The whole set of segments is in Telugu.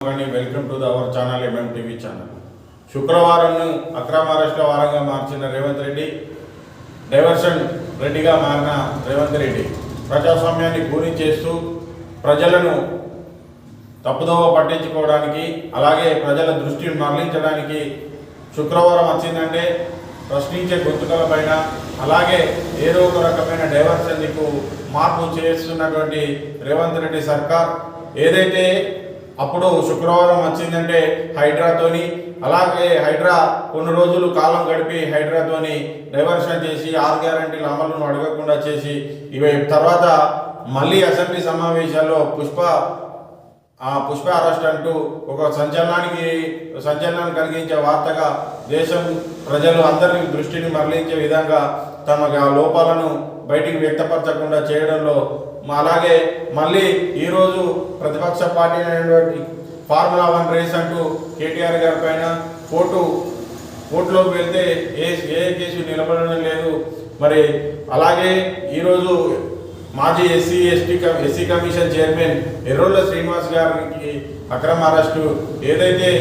Welcome to our channel MMTV channel. శుక్రవారం అక్రమ అరెస్ట్ల వారంగా మార్చిన రేవంత్ రెడ్డి, డైవర్షన్ రెడ్డిగా మారిన రేవంత్ రెడ్డి ప్రజాస్వామ్యాన్ని కూని చేస్తూ ప్రజలను తప్పుదోవ పట్టించుకోవడానికి, అలాగే ప్రజల దృష్టిని మరలించడానికి శుక్రవారం వచ్చిందంటే ప్రశ్నించే గొంతుకల పైన, అలాగే ఏదో ఒక రకమైన డైవర్షన్ దిక్కు మార్పు చేస్తున్నటువంటి రేవంత్ రెడ్డి సర్కార్ ఏదైతే అప్పుడు శుక్రవారం వచ్చిందంటే హైడ్రాతోని, అలాగే హైడ్రా కొన్ని రోజులు కాలం గడిపి హైడ్రాతోని డైవర్షన్ చేసి 6 గ్యారంటీల అమలును అడగకుండా చేసి ఇవి తర్వాత మళ్ళీ అసెంబ్లీ సమావేశాల్లో పుష్ప అరెస్ట్ అంటూ ఒక సంచలనాన్ని కలిగించే వార్తగా దేశం ప్రజలు అందరి దృష్టిని మరలించే విధంగా తమ లోపాలను బయటికి వ్యక్తపరచకుండా చేయడంలో, అలాగే మళ్ళీ ఈరోజు ప్రతిపక్ష పార్టీ అయినటువంటి ఫార్ములా 1 రేస్ అంటూ కేటీఆర్ గారి పైన కోర్టులోకి వెళ్తే ఏ కేసు నిలబడడం లేదు. మరి అలాగే ఈరోజు మాజీ ఎస్సీ కమిషన్ చైర్మన్ ఎర్రోళ్ళ శ్రీనివాస్ గారికి అక్రమ అరెస్టు, ఏదైతే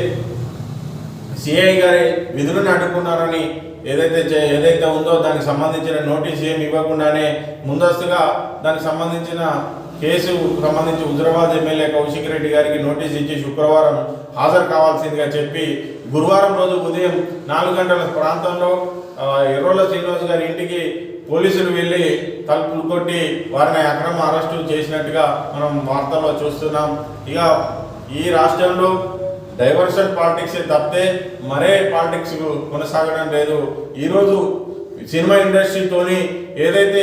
సిఐ గారి విధులను అడ్డుకున్నారని ఏదైతే ఉందో దానికి సంబంధించిన నోటీస్ ఏమి ఇవ్వకుండానే ముందస్తుగా దానికి సంబంధించిన కేసు సంబంధించి హుజరాబాద్ ఎమ్మెల్యే కౌశిక్ రెడ్డి గారికి నోటీస్ ఇచ్చి శుక్రవారం హాజరు కావాల్సిందిగా చెప్పి గురువారం రోజు ఉదయం 4 గంటల ప్రాంతంలో ఎర్రోళ్ళ శ్రీనివాస్ గారి ఇంటికి పోలీసులు వెళ్ళి తలుపులు కొట్టి వారిని అక్రమ అరెస్టు చేసినట్టుగా మనం వార్తల్లో చూస్తున్నాం. ఇక ఈ రాష్ట్రంలో డైవర్షన్ పాలిటిక్స్ తప్పితే మరే పాలిటిక్స్ కొనసాగడం లేదు. ఈరోజు సినిమా ఇండస్ట్రీతోని ఏదైతే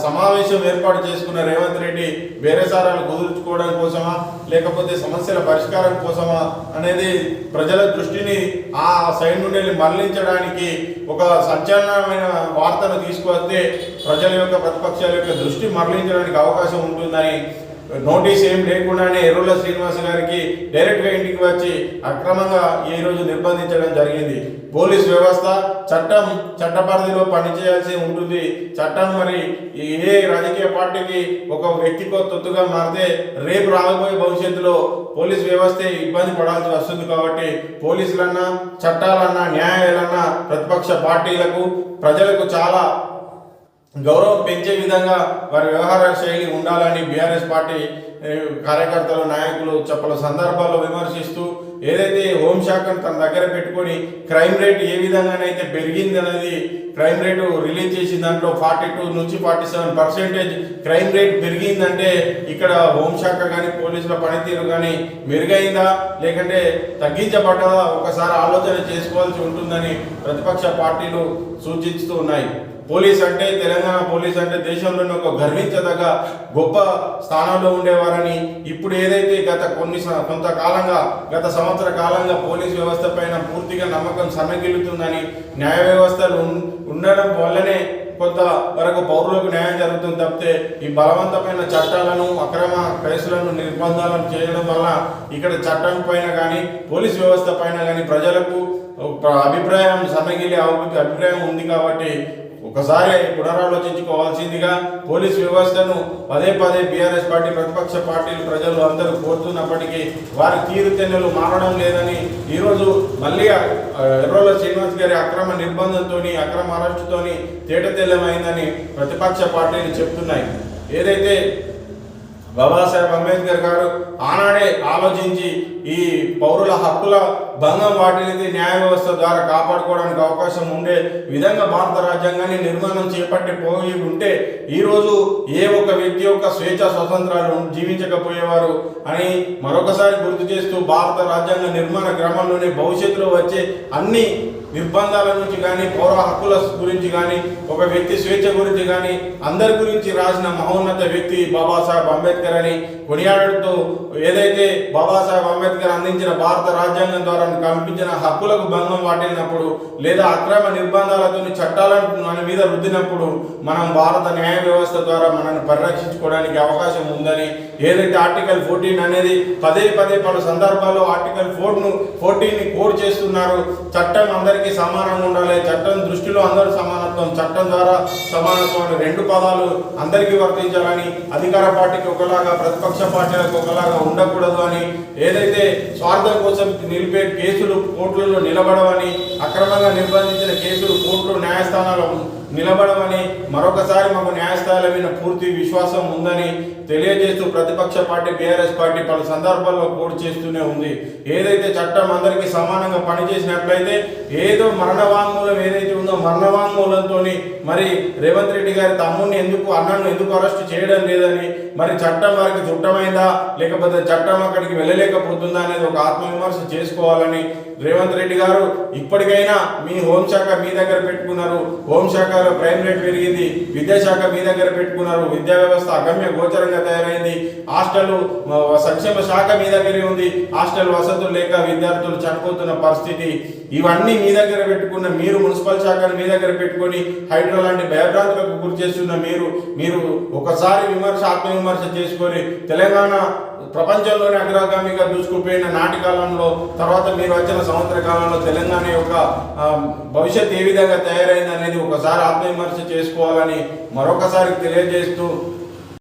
సమావేశం ఏర్పాటు చేసుకున్న రేవంత్ రెడ్డి బేరేసారాలు కుదుర్చుకోవడం కోసమా లేకపోతే సమస్యల పరిష్కారం కోసమా అనేది ప్రజల దృష్టిని ఆ సైడ్ నుండి మరలించడానికి ఒక సంచలనమైన వార్తను తీసుకొస్తే ప్రజల యొక్క ప్రతిపక్షాల యొక్క దృష్టి మరలించడానికి అవకాశం ఉంటుందని నోటీస్ ఏం లేకుండానే ఎర్రోళ్ళ శ్రీనివాస్ గారికి డైరెక్ట్గా ఇంటికి వచ్చి అక్రమంగా ఈరోజు నిర్బంధించడం జరిగింది. పోలీస్ వ్యవస్థ చట్ట పరిధిలో పనిచేయాల్సి ఉంటుంది. చట్టం మరి ఏ రాజకీయ పార్టీకి ఒక వ్యక్తికో తొత్తుగా మారితే రేపు రాబోయే భవిష్యత్తులో పోలీస్ వ్యవస్థే ఇబ్బంది పడాల్సి వస్తుంది. కాబట్టి పోలీసులన్నా, చట్టాలన్నా, న్యాయాలన్నా ప్రతిపక్ష పార్టీలకు, ప్రజలకు చాలా గౌరవం పెంచే విధంగా వారి వ్యవహార శైలి ఉండాలని బీఆర్ఎస్ పార్టీ కార్యకర్తలు, నాయకులు పలు సందర్భాల్లో విమర్శిస్తూ ఏదైతే హోంశాఖను తన దగ్గర పెట్టుకొని క్రైమ్ రేట్ ఏ విధంగానైతే పెరిగింది అనేది క్రైమ్ రేటు రిలీజ్ చేసిన దాంట్లో 42 నుంచి 47% క్రైమ్ రేట్ పెరిగిందంటే ఇక్కడ హోంశాఖ కానీ పోలీసుల పనితీరు కానీ మెరుగైందా లేకంటే తగ్గించబడ్డదా ఒకసారి ఆలోచన చేసుకోవాల్సి ఉంటుందని ప్రతిపక్ష పార్టీలు సూచిస్తూ ఉన్నాయి. పోలీస్ అంటే, తెలంగాణ పోలీస్ అంటే దేశంలోనే ఒక గర్వించదగ్గ గొప్ప స్థానంలో ఉండేవారని, ఇప్పుడు ఏదైతే గత సంవత్సర కాలంగా పోలీస్ వ్యవస్థ పైన పూర్తిగా నమ్మకం సన్నగిల్లుతుందని, న్యాయ వ్యవస్థలు ఉండడం వల్లనే కొంత వరకు పౌరులకు న్యాయం జరుగుతుంది తప్పితే ఈ బలవంతమైన చట్టాలను, అక్రమ కేసులను, నిర్బంధాలను చేయడం వల్ల ఇక్కడ చట్టం పైన కానీ పోలీస్ వ్యవస్థ పైన కానీ ప్రజలకు అభిప్రాయం సన్నగిల్లే అభిప్రాయం ఉంది. కాబట్టి ఒకసారి పునరాలోచించుకోవాల్సిందిగా పోలీస్ వ్యవస్థను పదే బీఆర్ఎస్ పార్టీ, ప్రతిపక్ష పార్టీలు, ప్రజలు అందరూ కోరుతున్నప్పటికీ వారి తీరుతెన్నులు మారడం లేదని ఈరోజు మళ్ళీ ఎర్రోళ్ళ శ్రీనివాస్ గారి అక్రమ నిర్బంధంతో, అక్రమ అరెస్టుతోని తేటతెల్లమైందని ప్రతిపక్ష పార్టీలు చెప్తున్నాయి. ఏదైతే బాబాసాహెబ్ అంబేద్కర్ గారు ఆనాడే ఆలోచించి ఈ పౌరుల హక్కుల భంగం వాటిని న్యాయ వ్యవస్థ ద్వారా కాపాడుకోవడానికి అవకాశం ఉండే విధంగా భారత రాజ్యాంగాన్ని నిర్మాణం చేపట్టిపోయి ఉంటే ఈరోజు ఏ ఒక్క వ్యక్తి యొక్క స్వేచ్ఛ స్వతంత్రాలు జీవించకపోయేవారు అని మరొకసారి గుర్తు చేస్తూ భారత రాజ్యాంగ నిర్మాణ క్రమంలోనే భవిష్యత్తులో వచ్చే అన్ని నిర్బంధాల నుంచి కానీ, పౌర హక్కుల గురించి కానీ, ఒక వ్యక్తి స్వేచ్ఛ గురించి కానీ అందరి గురించి రాసిన మహోన్నత వ్యక్తి బాబాసాహెబ్ అంబేద్కర్ అని కొనియాడుతూ ఏదైతే బాబాసాహెబ్ అంబేద్కర్ అందించిన భారత రాజ్యాంగం ద్వారా కల్పించిన హక్కులకు భంగం వాటిల్లినప్పుడు లేదా అక్రమ నిర్బంధాలతో చట్టాలను మన మీద రుద్దినప్పుడు మనం భారత న్యాయ వ్యవస్థ ద్వారా మనల్ని పరిరక్షించుకోవడానికి అవకాశం ఉందని, ఏదైతే ఆర్టికల్ 14 అనేది పదే పలు సందర్భాల్లో ఆర్టికల్ 14ని కోడ్ చేస్తున్నారు. చట్టం అందరికీ అందరికీ సమానంగా ఉండాలి, చట్టం దృష్టిలో అందరూ సమానత్వం, చట్టం ద్వారా సమానత్వం అనే రెండు పదాలు అందరికీ వర్తించాలని, అధికార పార్టీకి ఒకలాగా ప్రతిపక్ష పార్టీలకు ఒకలాగా ఉండకూడదు అని, ఏదైతే స్వార్థం కోసం నిలిపే కేసులు కోర్టులలో నిలబడవని, అక్రమంగా నిర్బంధించిన కేసులు కోర్టులు న్యాయస్థానాలు నిలబడమని, మరొకసారి మాకు న్యాయస్థానాల మీద పూర్తి విశ్వాసం ఉందని తెలియజేస్తూ ప్రతిపక్ష పార్టీ బీఆర్ఎస్ పార్టీ పలు సందర్భాల్లో పోటీ చేస్తూనే ఉంది. ఏదైతే చట్టం అందరికీ సమానంగా పనిచేసినట్లయితే ఏదో మరణ వాంగ్మూలం ఏదైతే ఉందో మరణ వాంగ్మూలంతో మరి రేవంత్ రెడ్డి గారి తమ్ముడిని అన్నను ఎందుకు అరెస్ట్ చేయడం లేదని, మరి చట్టం వారికి చుట్టమైందా లేకపోతే చట్టం అక్కడికి వెళ్ళలేకపోతుందా అనేది ఒక ఆత్మవిమర్శ చేసుకోవాలని రేవంత్ రెడ్డి గారు ఇప్పటికైనా మీ హోంశాఖ మీ దగ్గర పెట్టుకున్నారు, హోంశాఖలో క్రైమ్ రేట్ పెరిగింది, విద్యాశాఖ మీ దగ్గర పెట్టుకున్నారు, విద్యా వ్యవస్థ అగమ్య గోచరంగా తయారైంది, హాస్టల్ సంక్షేమ శాఖ మీ దగ్గరే ఉంది, హాస్టల్ వసతులు లేక విద్యార్థులు చనిపోతున్న పరిస్థితి, ఇవన్నీ మీ దగ్గర పెట్టుకున్న మీరు, మున్సిపల్ శాఖను మీ దగ్గర పెట్టుకొని హైడ్రో లాంటి భయభ్రాంతులకు గురి చేస్తున్న మీరు ఒకసారి ఆత్మవిమర్శ చేసుకొని తెలంగాణ ప్రపంచంలోనే అగ్రగామిగా దూసుకుపోయిన నాటి కాలంలో తర్వాత మీరు వచ్చిన సంవత్సర కాలంలో తెలంగాణ యొక్క భవిష్యత్ ఏ విధంగా తయారైంది అనేది ఒకసారి ఆత్మవిమర్శ చేసుకోవాలని మరొకసారి తెలియజేస్తూ